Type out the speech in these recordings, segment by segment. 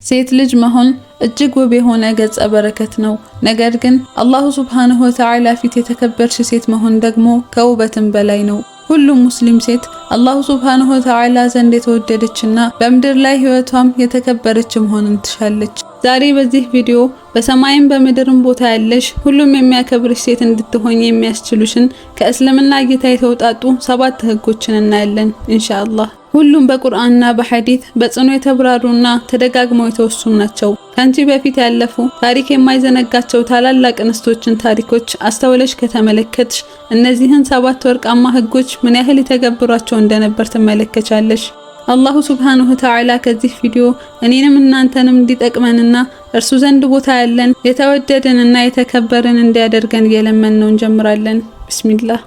ሴት ልጅ መሆን እጅግ ውብ የሆነ ገጸ በረከት ነው። ነገር ግን አላሁ ሱብሓነሁ ወተዓላ ፊት የተከበርሽ ሴት መሆን ደግሞ ከውበትም በላይ ነው። ሁሉም ሙስሊም ሴት አላሁ ሱብሓነሁ ወተዓላ ዘንድ የተወደደችና በምድር ላይ ህይወቷም የተከበረች መሆንን ትሻለች። ዛሬ በዚህ ቪዲዮ በሰማይም በምድርም ቦታ ያለሽ ሁሉም የሚያከብርሽ ሴት እንድትሆኚ የሚያስችሉሽን ከእስልምና እይታ የተውጣጡ 7 ህጎችን እናያለን ኢንሻአላህ። ሁሉም በቁርአንና በሐዲስ በጽኑ የተብራሩና ተደጋግመው የተወሱም ናቸው። ካንቺ በፊት ያለፉ ታሪክ የማይዘነጋቸው ታላላቅ እንስቶችን ታሪኮች አስተውለሽ ከተመለከትሽ እነዚህን 7 ወርቃማ ህጎች ምን ያህል የተገብሯቸው እንደነበር ትመለከቻለሽ። አላሁ ሱብሓነሁ ወተዓላ ከዚህ ቪዲዮ እኔንም እናንተንም እንዲጠቅመንና እርሱ ዘንድ ቦታ ያለን የተወደደንና የተከበረን እንዲያደርገን እየለመንን እንጀምራለን። ቢስሚላህ።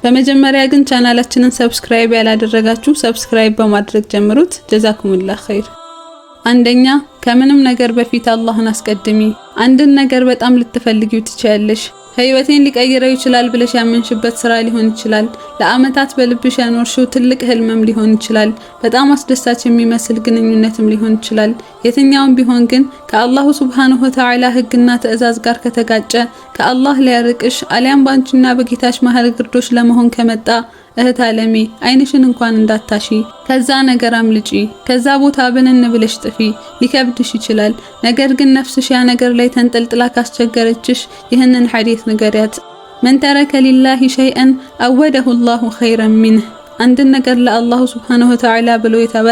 በመጀመሪያ ግን ቻናላችንን ሰብስክራይብ ያላደረጋችሁ ሰብስክራይብ በማድረግ ጀምሩት። ጀዛኩሙላህ ኸይር። አንደኛ፣ ከምንም ነገር በፊት አላህን አስቀድሚ። አንድን ነገር በጣም ልትፈልጊው ትችያለሽ። ህይወቴን ሊቀይረው ይችላል ብለሽ ያመንሽበት ስራ ሊሆን ይችላል። ለአመታት በልብሽ ያኖርሽው ትልቅ ህልምም ሊሆን ይችላል። በጣም አስደሳች የሚመስል ግንኙነትም ሊሆን ይችላል። የትኛውም ቢሆን ግን ከአላሁ ሱብሓነሁ ወተዓላ ህግና ትዕዛዝ ጋር ከተጋጨ ከአላህ ሊያርቅሽ አሊያም ባንቺና በጌታሽ መሃል ግርዶሽ ለመሆን ከመጣ እህት አለሜ አይንሽን እንኳን እንዳታሺ። ከዛ ነገር አምልጪ። ከዛ ቦታ ብንን ብለሽ ጥፊ። ሊከብድሽ ይችላል። ነገር ግን ነፍስሽ ያ ነገር ላይ ተንጠልጥላ ካስቸገረችሽ ይህንን ሐዲስ ንገሪያት። መን ተረከ ሊላሂ ሸይአን አወደሁ አላሁ ኸይረን ሚንህ። አንድን ነገር ለአላሁ ሱብሓነሁ ወተዓላ ብሎ የተወ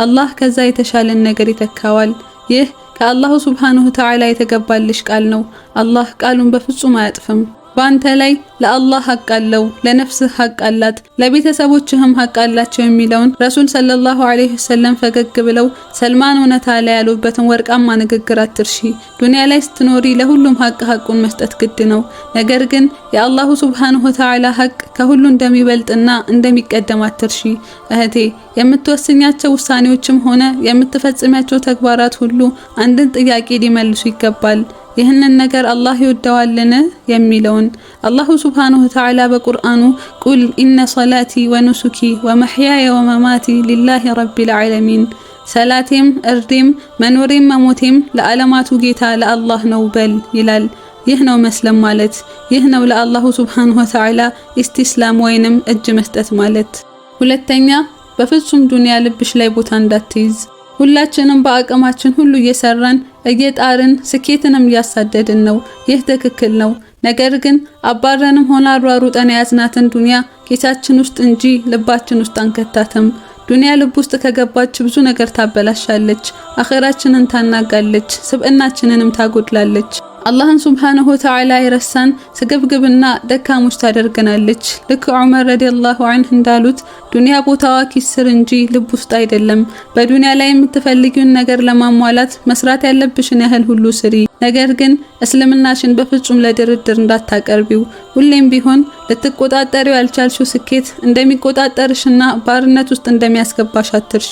አላህ ከዛ የተሻለን ነገር ይተካዋል። ይህ ከአላሁ ሱብሓነሁ ወተዓላ የተገባልሽ ቃል ነው። አላህ ቃሉን በፍጹም አያጥፍም። ባንተ ላይ ለአላህ ሐቅ አለው፣ ለነፍስህ ሐቅ አላት፣ ለቤተሰቦችህም ሐቅ አላቸው የሚለውን ረሱል ሰለላሁ ዐለይሂ ወሰለም ፈገግ ብለው ሰልማን እውነታ ላይ ያሉበትን ወርቃማ ንግግር አትርሺ። ዱንያ ላይ ስትኖሪ ለሁሉም ሐቁን መስጠት ግድ ነው። ነገር ግን የአላሁ ሱብሓነሁ ወተዓላ ሐቅ ከሁሉ እንደሚበልጥና እንደሚቀደም አትርሺ። እህቴ፣ የምትወስኛቸው ውሳኔዎችም ሆነ የምትፈጽሚያቸው ተግባራት ሁሉ አንድን ጥያቄ ሊመልሱ ይገባል። ይህንን ነገር አላህ ይወደዋልን የሚለውን አላሁ ሱብሓነሁ ወተዓላ በቁርአኑ ቁል ኢነ ሰላቲ ወኑሱኪ ወመሕያየ ወመማቲ ሊላሂ ረቢል ዓለሚን፣ ሰላቴም እርዴም መኖሬም መሞቴም ለዓለማቱ ጌታ ለአላህ ነው በል ይላል። ይህ ነው መስለም ማለት። ይህ ነው ለአላሁ ሱብሓነሁ ወተዓላ ኢስቲስላም ወይንም እጅ መስጠት ማለት። ሁለተኛ፣ በፍጹም ዱንያ ልብሽ ላይ ቦታ እንዳትይዝ። ሁላችንም በአቅማችን ሁሉ እየሰራን እየጣርን ስኬትንም እያሳደድን ነው። ይህ ትክክል ነው። ነገር ግን አባረንም ሆነ አሯሩጠን ያዝናትን ዱንያ ኪሳችን ውስጥ እንጂ ልባችን ውስጥ አንከታትም። ዱንያ ልብ ውስጥ ከገባች ብዙ ነገር ታበላሻለች፣ አኺራችንን ታናጋለች፣ ስብዕናችንንም ታጎድላለች። አላህን ሱብሓነሁ ወተዓላ ይረሳን ስግብግብና ደካሞች ታደርገናለች። ልክ ዑመር ረዲየላሁ ዐንሁ እንዳሉት ዱንያ ቦታዋ ኪስ ስር እንጂ ልብ ውስጥ አይደለም። በዱንያ ላይ የምትፈልጊውን ነገር ለማሟላት መስራት ያለብሽን ያህል ሁሉ ስሪ። ነገር ግን እስልምናሽን በፍጹም ለድርድር እንዳታቀርቢው። ሁሌም ቢሆን ልትቆጣጠሪው ያልቻልሽው ስኬት እንደሚቆጣጠርሽና ባርነት ውስጥ እንደሚያስገባሽ አትርሺ።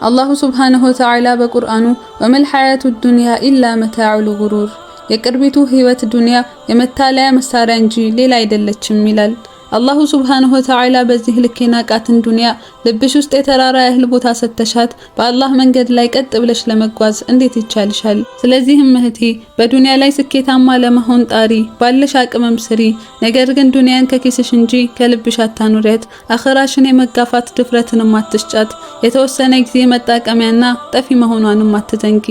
አላሁ ሱብሓነሁ ወተዓላ በቁርአኑ ወመል ሐያቱ ዱንያ ኢላ መታዑል ጉሩር፣ የቅርቢቱ ህይወት ዱንያ የመታለያ መሳሪያ እንጂ ሌላ አይደለችም ይላል። አላሁ ሱብሓነሁ ወተዓላ በዚህ ልክ የናቃትን ዱንያ ልብሽ ውስጥ የተራራ ያህል ቦታ ሰተሻት በአላህ መንገድ ላይ ቀጥ ብለሽ ለመጓዝ እንዴት ይቻልሻል? ስለዚህም እህቴ በዱንያ ላይ ስኬታማ ለመሆን ጣሪ፣ ባለሽ አቅምም ስሪ። ነገር ግን ዱንያን ከኪስሽ እንጂ ከልብሽ አታኑሪያት። አኺራሽን የመጋፋት ድፍረትንም አትስጫት። የተወሰነ ጊዜ መጣቀሚያና ጠፊ መሆኗንም አትዘንጊ።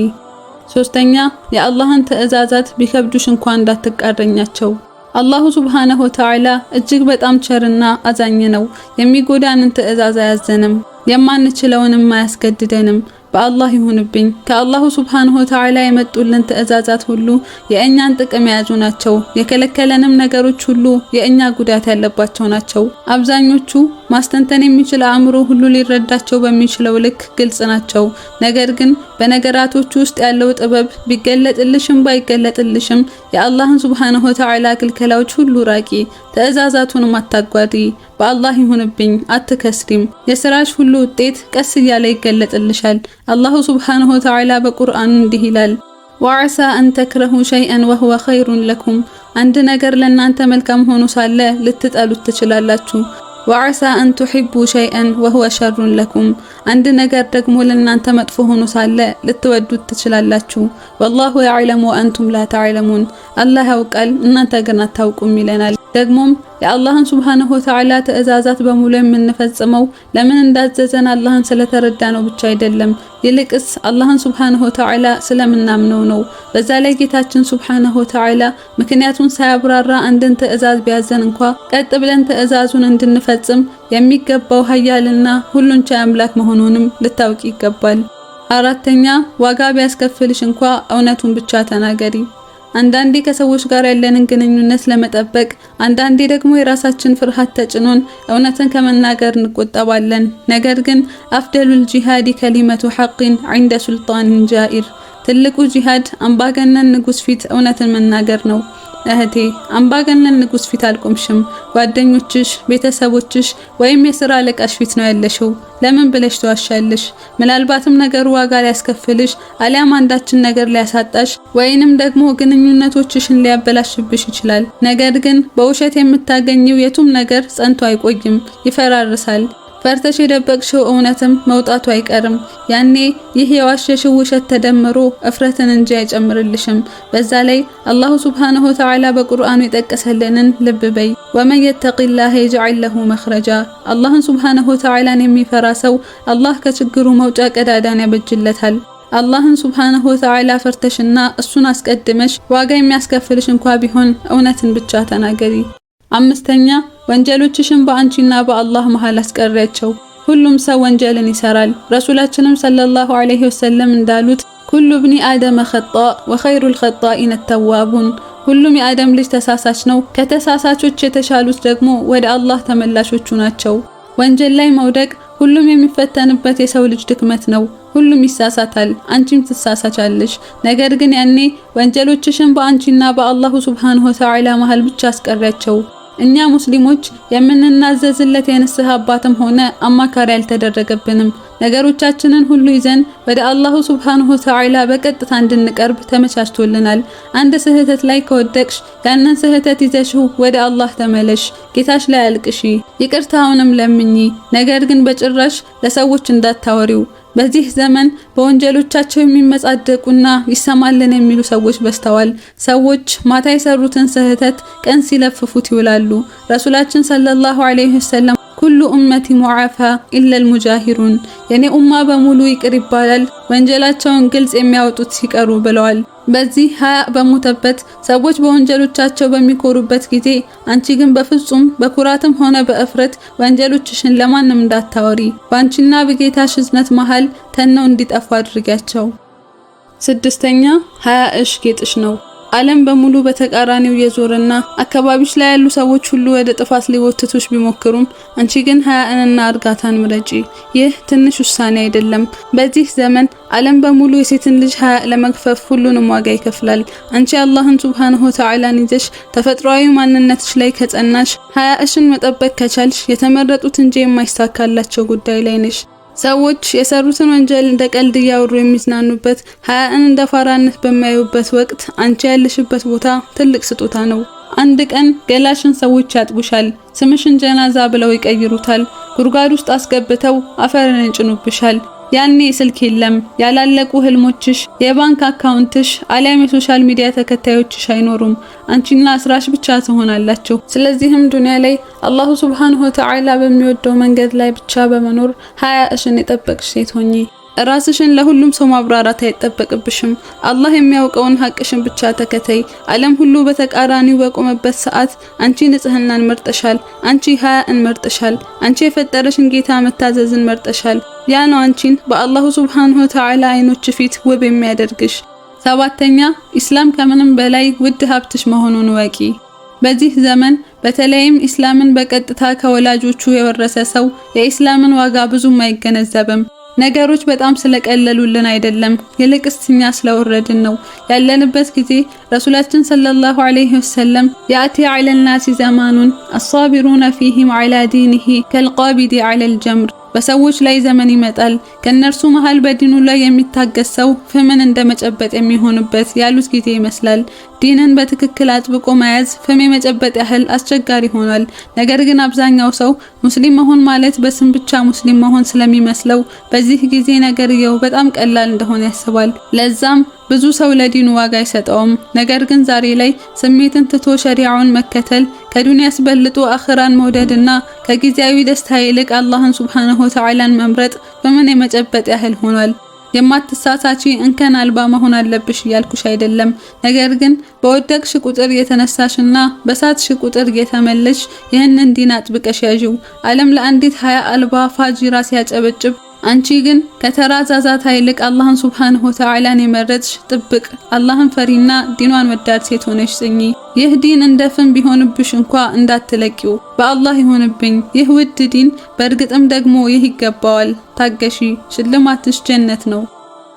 ሶስተኛ፣ የአላህን ትዕዛዛት ቢከብዱሽ እንኳን እንዳትቃረኛቸው። አላሁ ሱብሓነሁ ወተዓላ እጅግ በጣም ቸርና አዛኝ ነው። የሚጎዳንን ትዕዛዝ አያዘንም፣ የማንችለውንም አያስገድደንም። በአላህ ይሁንብኝ ከአላሁ ሱብሓነሁ ወተዓላ የመጡልን ትዕዛዛት ሁሉ የእኛን ጥቅም የያዙ ናቸው። የከለከለንም ነገሮች ሁሉ የእኛ ጉዳት ያለባቸው ናቸው። አብዛኞቹ ማስተንተን የሚችል አእምሮ ሁሉ ሊረዳቸው በሚችለው ልክ ግልጽ ናቸው። ነገር ግን በነገራቶች ውስጥ ያለው ጥበብ ቢገለጥልሽም ባይገለጥልሽም የአላህን ሱብሓነሁ ወተዓላ ክልከላዎች ሁሉ ራቂ፣ ትዕዛዛቱንም አታጓዲ። በአላህ ይሁንብኝ አትከስሪም። የስራሽ ሁሉ ውጤት ቀስ እያለ ይገለጥልሻል። አላሁ ሱብሓነሁ ወተዓላ በቁርአን እንዲህ ይላል፣ ወዐሳ አን ተክረሁ ሸይአን ወሁወ ኸይሩን ለኩም፣ አንድ ነገር ለእናንተ መልካም ሆኖ ሳለ ልትጠሉት ትችላላችሁ። ወዐሳ አን ቱሒቡ ሸይአን ወሁወ ሸሩን ለኩም አንድ ነገር ደግሞ ለእናንተ መጥፎ ሆኖ ሳለ ልትወዱት ትችላላችሁ። ወላሁ የዕለሙ ወአንቱም ላ ተዕለሙን አላህ ያውቃል እናንተ ግን አታውቁም ይለናል። ደግሞም የአላህን ሱብሓነሁ ወተዓላ ትእዛዛት በሙሉ የምንፈጽመው ለምን እንዳዘዘን አላህን ስለተረዳ ነው ብቻ አይደለም፣ ይልቅስ አላህን ሱብሓነሁ ወተዓላ ስለምናምነው ነው። በዛ ላይ ጌታችን ሱብሓነሁ ወተዓላ ምክንያቱን ሳያብራራ አንድን ትእዛዝ ቢያዘን እንኳ ቀጥ ብለን ትእዛዙን እንድንፈጽም የሚገባው ኃያልና ሁሉን ቻይ አምላክ መሆኑንም ልታውቂ ይገባል። አራተኛ ዋጋ ቢያስከፍልሽ እንኳ እውነቱን ብቻ ተናገሪ። አንዳንዴ ከሰዎች ጋር ያለንን ግንኙነት ለመጠበቅ፣ አንዳንዴ ደግሞ የራሳችን ፍርሃት ተጭኖን እውነትን ከመናገር እንቆጠባለን። ነገር ግን አፍደሉል ጂሃዲ ከሊመቱ ሐቅን ዐንደ ሱልጣኒን ጃኢር ትልቁ ጂሃድ አምባገነን ንጉስ ፊት እውነትን መናገር ነው። እህቴ አምባገነን ንጉስ ፊት አልቆምሽም፣ ጓደኞችሽ፣ ቤተሰቦችሽ ወይም የሥራ አለቃሽ ፊት ነው ያለሽው። ለምን ብለሽ ተዋሻለሽ? ምናልባትም ነገሩ ዋጋ ሊያስከፍልሽ አሊያም አንዳችን ነገር ሊያሳጣሽ ወይንም ደግሞ ግንኙነቶችሽን ሊያበላሽብሽ ይችላል። ነገር ግን በውሸት የምታገኘው የቱም ነገር ጸንቶ አይቆይም፣ ይፈራርሳል። ፈርተሽ የደበቅሽው እውነትም መውጣቱ አይቀርም። ያኔ ይህ የዋሸሽው ውሸት ተደምሮ እፍረትን እንጂ አይጨምርልሽም። በዛ ላይ አላሁ ሱብሓነሁ ወተዓላ በቁርአኑ የጠቀሰልንን ልብ በይ። ወመን የተቂላህ የጅዐል ለሁ መኽረጃ አላህን ሱብሓነሁ ወተዓላን የሚፈራ ሰው አላህ ከችግሩ መውጫ ቀዳዳን ያበጅለታል። አላህን ሱብሓነሁ ወተዓላ ፈርተሽና እሱን አስቀድመሽ ዋጋ የሚያስከፍልሽ እንኳ ቢሆን እውነትን ብቻ ተናገሪ። አምስተኛ ወንጀሎችሽን በአንቺና በአላህ መሃል አስቀሪያቸው። ሁሉም ሰው ወንጀልን ይሰራል። ረሱላችንም ሰለላሁ ዐለይሂ ወሰለም እንዳሉት ኩሉ ብኒ አደመ ኸጣእ ወኸይሩል ኸጣኢነ ተዋቡን ሁሉም የአደም ልጅ ተሳሳች ነው፣ ከተሳሳቾች የተሻሉት ደግሞ ወደ አላህ ተመላሾቹ ናቸው። ወንጀል ላይ መውደቅ ሁሉም የሚፈተንበት የሰው ልጅ ድክመት ነው። ሁሉም ይሳሳታል፣ አንቺም ትሳሳቻለሽ። ነገር ግን ያኔ ወንጀሎችሽን በአንቺና በአላሁ ሱብሓነሁ ወተዓላ መሃል ብቻ አስቀሪያቸው። እኛ ሙስሊሞች የምንናዘዝለት የንስሐ አባትም ሆነ አማካሪ አልተደረገብንም። ነገሮቻችንን ሁሉ ይዘን ወደ አላሁ ሱብሓነሁ ወተዓላ በቀጥታ እንድንቀርብ ተመቻችቶልናል። አንድ ስህተት ላይ ከወደቅሽ ያንን ስህተት ይዘሽው ወደ አላህ ተመለሽ። ጌታሽ ላይ አልቅሺ፣ ይቅርታውንም ለምኚ። ነገር ግን በጭራሽ ለሰዎች እንዳታወሪው። በዚህ ዘመን በወንጀሎቻቸው የሚመጻደቁና ይሰማልን የሚሉ ሰዎች በስተዋል። ሰዎች ማታ የሰሩትን ስህተት ቀን ሲለፍፉት ይውላሉ። ረሱላችን ሰለላሁ ዐለይሂ ወሰለም ኩሉ ኡመቲ ሙዓፋ ኢለል ሙጃሂሩን የኔ ኡማ በሙሉ ይቅር ይባላል ወንጀላቸውን ግልጽ የሚያወጡት ሲቀሩ ብለዋል። በዚህ ሀያ በሞተበት ሰዎች በወንጀሎቻቸው በሚኮሩበት ጊዜ አንቺ ግን በፍጹም በኩራትም ሆነ በእፍረት ወንጀሎችሽን ለማንም እንዳታወሪ። በአንቺና በጌታሽ እዝነት መሃል ተነው እንዲጠፉ አድርጊያቸው። ስድስተኛ ሀያእሽ ጌጥሽ ነው። ዓለም በሙሉ በተቃራኒው የዞረና አካባቢሽ ላይ ያሉ ሰዎች ሁሉ ወደ ጥፋት ሊወትቱሽ ቢሞክሩም አንቺ ግን ሀያእንና እርጋታን ምረጪ። ይህ ትንሽ ውሳኔ አይደለም። በዚህ ዘመን ዓለም በሙሉ የሴትን ልጅ ሀያ ለመግፈፍ ሁሉንም ዋጋ ይከፍላል። አንቺ አላህን ሱብሓነሁ ወተዓላን ይዘሽ ተፈጥሯዊ ማንነትሽ ላይ ከጸናሽ፣ ሀያእሽን መጠበቅ ከቻልሽ የተመረጡት እንጂ የማይሳካላቸው ጉዳይ ላይ ነሽ። ሰዎች የሰሩትን ወንጀል እንደ ቀልድ እያወሩ የሚዝናኑበት፣ ሀያእን እንደ ፋራነት በማያዩበት ወቅት አንቺ ያለሽበት ቦታ ትልቅ ስጦታ ነው። አንድ ቀን ገላሽን ሰዎች ያጥቡሻል፣ ስምሽን ጀናዛ ብለው ይቀይሩታል፣ ጉድጓድ ውስጥ አስገብተው አፈርን ይጭኑብሻል። ያኔ ስልክ የለም፣ ያላለቁ ህልሞችሽ፣ የባንክ አካውንትሽ አሊያም የሶሻል ሚዲያ ተከታዮችሽ አይኖሩም። አንቺና ስራሽ ብቻ ትሆናላችሁ። ስለዚህም ዱንያ ላይ አላሁ ሱብሓነሁ ወተዓላ በሚወደው መንገድ ላይ ብቻ በመኖር ሀያእሽን የጠበቅሽ ሴት ሆኚ። ራስሽን ለሁሉም ሰው ማብራራት አይጠበቅብሽም። አላህ የሚያውቀውን ሐቅሽን ብቻ ተከተይ። ዓለም ሁሉ በተቃራኒው በቆመበት ሰዓት አንቺ ንጽህናን መርጠሻል። አንቺ ሀያእን መርጠሻል። አንቺ የፈጠረሽን ጌታ መታዘዝን መርጠሻል። ያ ነው አንቺን በአላሁ ሱብሓነሁ ወተዓላ አይኖች ፊት ውብ የሚያደርግሽ። ሰባተኛ ኢስላም ከምንም በላይ ውድ ሀብትሽ መሆኑን ወቂ። በዚህ ዘመን በተለይም ኢስላምን በቀጥታ ከወላጆቹ የወረሰ ሰው የኢስላምን ዋጋ ብዙም አይገነዘብም። ነገሮች በጣም ስለቀለሉልን አይደለም፣ ይልቅስ እኛ ስለወረድን ነው። ያለንበት ጊዜ ረሱላችን ሰለላሁ ዐለይሂ ወሰለም ያእቲ ዐለል ናሲ ዘማኑን አሳቢሩነ ፊሂም ዐላ ዲኒሂ ከልቃቢዲ ዐለል ጀምር በሰዎች ላይ ዘመን ይመጣል ከነርሱ መሃል በዲኑ ላይ የሚታገስ ሰው ፍምን እንደመጨበጥ የሚሆንበት ያሉት ጊዜ ይመስላል። ዲንን በትክክል አጥብቆ መያዝ ፍም የመጨበጥ ያህል አስቸጋሪ ሆኗል። ነገር ግን አብዛኛው ሰው ሙስሊም መሆን ማለት በስም ብቻ ሙስሊም መሆን ስለሚመስለው በዚህ ጊዜ ነገርየው በጣም ቀላል እንደሆነ ያስባል። ለዛም ብዙ ሰው ለዲኑ ዋጋ አይሰጠውም። ነገር ግን ዛሬ ላይ ስሜትን ትቶ ሸሪዓውን መከተል ከዱንያ አስበልጦ አኺራን መውደድና ከጊዜያዊ ደስታ ይልቅ አላህን ሱብሓነሁ ወተዓላን መምረጥ ፍምን የመጨበጥ ያህል ሆኗል። የማትሳሳቺ እንከን አልባ መሆን አለብሽ እያልኩሽ አይደለም። ነገር ግን በወደቅሽ ቁጥር የተነሳሽና በሳትሽ ቁጥር የተመለሽ ይህንን ዲን አጥብቀሽ ያዢው። ዓለም ለአንዲት ሀያ አልባ ፋጂራ ሲያጨበጭብ አንቺ ግን ከተራዛዛት ይልቅ አላህን ሱብሓነሁ ወተዓላን የመረጥሽ ጥብቅ አላህን ፈሪና ዲኗን ወዳድ ሴት ሆነሽ ጽኚ። ይህ ዲን እንደፍም ቢሆንብሽ እንኳ እንዳትለቂው። በአላህ ይሆንብኝ ይህ ውድ ዲን፣ በእርግጥም ደግሞ ይህ ይገባዋል። ታገሺ፣ ሽልማትሽ ጀነት ነው።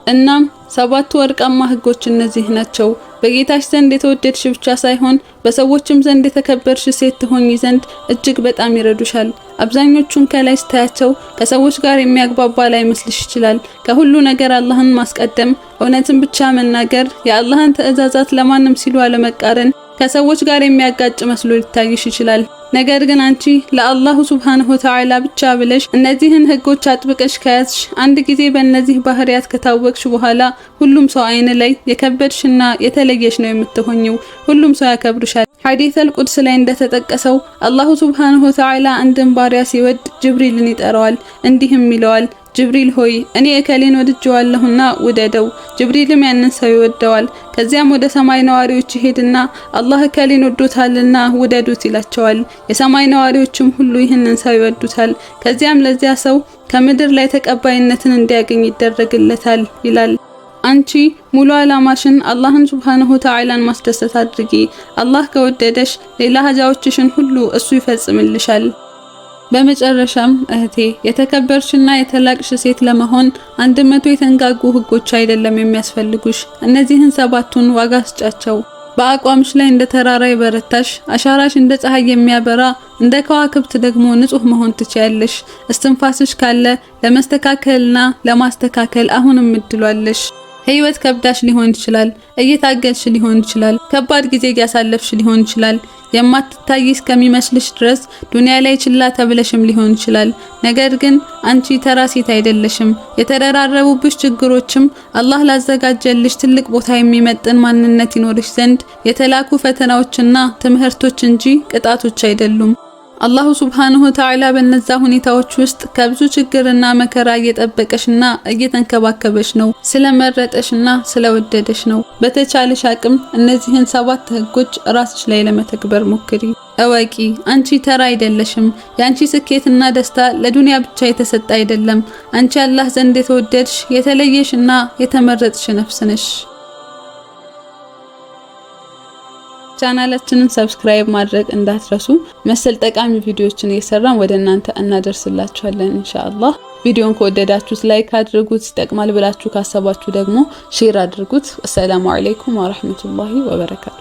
እናም 7 ወርቃማ ህጎች እነዚህ ናቸው። በጌታሽ ዘንድ የተወደድሽ ብቻ ሳይሆን በሰዎችም ዘንድ የተከበርሽ ሴት ትሆኚ ዘንድ እጅግ በጣም ይረዱሻል። አብዛኞቹን ከላይ ስታያቸው ከሰዎች ጋር የሚያግባባ ላይ መስልሽ ይችላል። ከሁሉ ነገር አላህን ማስቀደም፣ እውነትን ብቻ መናገር፣ የአላህን ትዕዛዛት ለማንም ሲሉ አለመቃረን ከሰዎች ጋር የሚያጋጭ መስሎ ሊታይሽ ይችላል። ነገር ግን አንቺ ለአላሁ ሱብሓነሁ ወተዓላ ብቻ ብለሽ እነዚህን ህጎች አጥብቀሽ ከያዝሽ፣ አንድ ጊዜ በእነዚህ ባህሪያት ከታወቅሽ በኋላ ሁሉም ሰው አይን ላይ የከበድሽና የተለየሽ ነው የምትሆኚው። ሁሉም ሰው ያከብርሻል። ሐዲሰል ቁድስ ላይ እንደተጠቀሰው አላሁ ሱብሓነሁ ወተዓላ አንድን ባሪያ ሲወድ ጅብሪልን ይጠራዋል። እንዲህም ይለዋል፣ ጅብሪል ሆይ እኔ እከሌን ወድጄዋለሁና ውደደው። ጅብሪልም ያንን ሰው ይወደዋል። ከዚያም ወደ ሰማይ ነዋሪዎች ይሄድና አላህ እከሌን ወዶታልና ውደዱት ይላቸዋል። የሰማይ ነዋሪዎችም ሁሉ ይህንን ሰው ይወዱታል። ከዚያም ለዚያ ሰው ከምድር ላይ ተቀባይነትን እንዲያገኝ ይደረግለታል ይላል። አንቺ ሙሉ አላማሽን አላህን ሱብሓነሁ ወተዓላን ማስደሰት አድርጊ። አላህ ከወደደሽ ሌላ ሀጃዎችሽን ሁሉ እሱ ይፈጽምልሻል። በመጨረሻም እህቴ የተከበርሽና የተላቅሽ ሴት ለመሆን 100 የተንጋጉ ህጎች አይደለም የሚያስፈልጉሽ። እነዚህን 7ቱን ዋጋ ስጫቸው። በአቋምሽ ላይ እንደ ተራራ የበረታሽ፣ አሻራሽ እንደ ፀሐይ የሚያበራ፣ እንደ ከዋክብት ደግሞ ንጹህ መሆን ትችያለሽ። እስትንፋስሽ ካለ ለመስተካከልና ለማስተካከል አሁንም እድሏለሽ። ህይወት ከብዳሽ ሊሆን ይችላል። እየታገልሽ ሊሆን ይችላል። ከባድ ጊዜ ያሳለፍሽ ሊሆን ይችላል። የማትታይ እስከሚመስልሽ ድረስ ዱንያ ላይ ችላ ተብለሽም ሊሆን ይችላል። ነገር ግን አንቺ ተራ ሴት አይደለሽም። የተደራረቡብሽ ችግሮችም አላህ ላዘጋጀልሽ ትልቅ ቦታ የሚመጥን ማንነት ይኖርሽ ዘንድ የተላኩ ፈተናዎችና ትምህርቶች እንጂ ቅጣቶች አይደሉም። አላሁ ሱብሓነሁ ወተዓላ በነዛ ሁኔታዎች ውስጥ ከብዙ ችግርና መከራ እየጠበቀሽና እየተንከባከበሽ ነው። ስለመረጠሽና ስለወደደሽ ነው። በተቻለሽ አቅም እነዚህን 7 ህጎች ራስሽ ላይ ለመተግበር ሞክሪ። እወቂ፣ አንቺ ተራ አይደለሽም። ያንቺ ስኬትና ደስታ ለዱንያ ብቻ የተሰጠ አይደለም። አንቺ አላህ ዘንድ የተወደድሽ የተለየሽና የተመረጥሽ ነፍስ ነሽ። ቻናላችንን ሰብስክራይብ ማድረግ እንዳትረሱ። መሰል ጠቃሚ ቪዲዮዎችን እየሰራን ወደ እናንተ እናደርስላችኋለን ኢንሻአላህ። ቪዲዮን ከወደዳችሁት ላይክ አድርጉት። ይጠቅማል ብላችሁ ካሰባችሁ ደግሞ ሼር አድርጉት። አሰላሙ አለይኩም ወራህመቱላሂ ወበረካቱ።